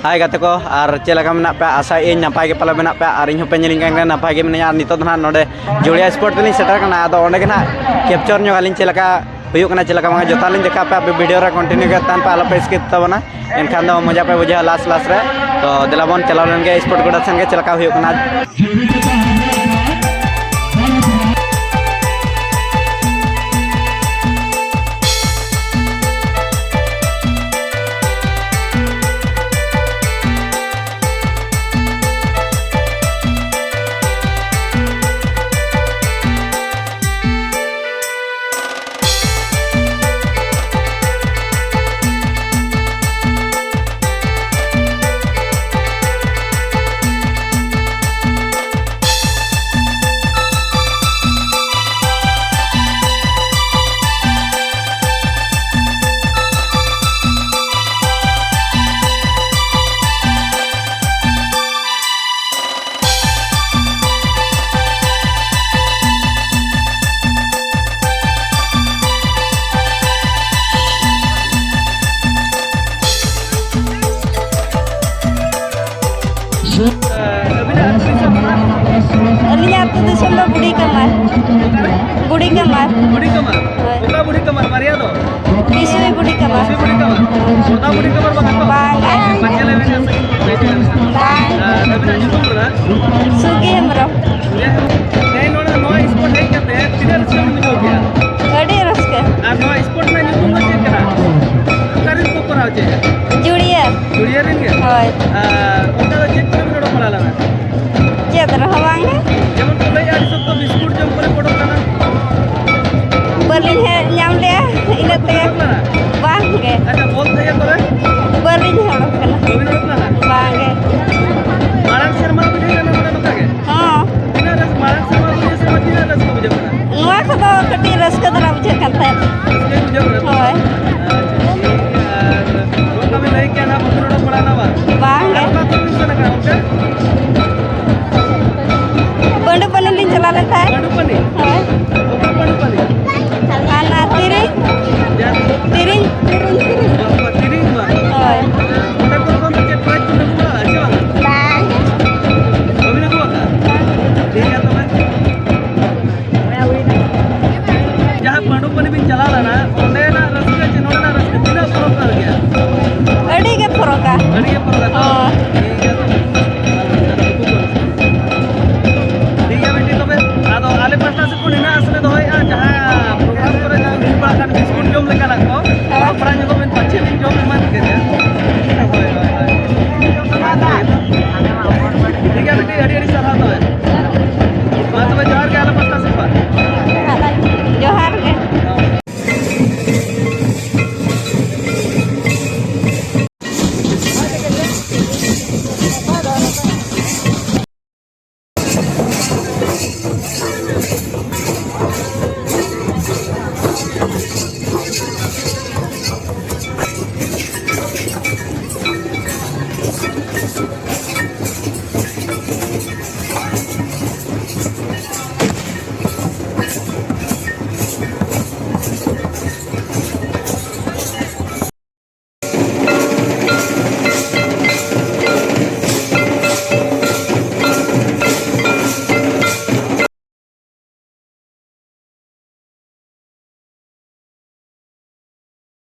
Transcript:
Hai kataku ar celaka menak pe asa in napai ke pala menak pe ar in hope nyeling kang napai ke menanya nito na node Julia Sport ni setar kana ado onde kana capture nyo galin celaka huyuk kana celaka mga jotalin deka pe video ra continue ke tanpa ala pe skip tabana enkhan do moja pe bujha last re to delabon chalalen ge sport goda sang ge celaka huyuk kana बुढ़ी कमर बुढ़ी कमर बुढ़ी कमर ओका बुढ़ी कमर Maria दो बीसवीं बुढ़ी कमर बुढ़ी कमर ओका बुढ़ी कमर बांग बच्चे ले नबीना nyusul na सुगी हमरो नहीं नोना नो स्पोर्ट है कहते हैं तीन रस्के में जो गया अड़ी रस्के और नो स्पोर्ट में nyusul ना चेक करा करिन को कराओ चे जुड़िया जुड़िया रिन के होय ओका तो चेक करे नोडो पड़ा लगा चेक रहा बांग जेमन तो लई आड़ी सब तो बिस्कुट जम करे कोडो kana बर्लिन है नाम ले इनते बांग के अच्छा बोल दे करे बर्लिन है kana गोविंद रत्ना बांग मारन शर्मा बुझे ना नोडो नका के हां बिना रस मारन शर्मा बुझे से मत रस को बुझे ना नुआ खदो कटी रस का दरा बुझे कंता इसके बुझे ना होय वो कभी नहीं क्या ना नोडो पड़ा ना बांग का तो मिशन का ओके बंडू पनी चला लेता है बंडू पनी होय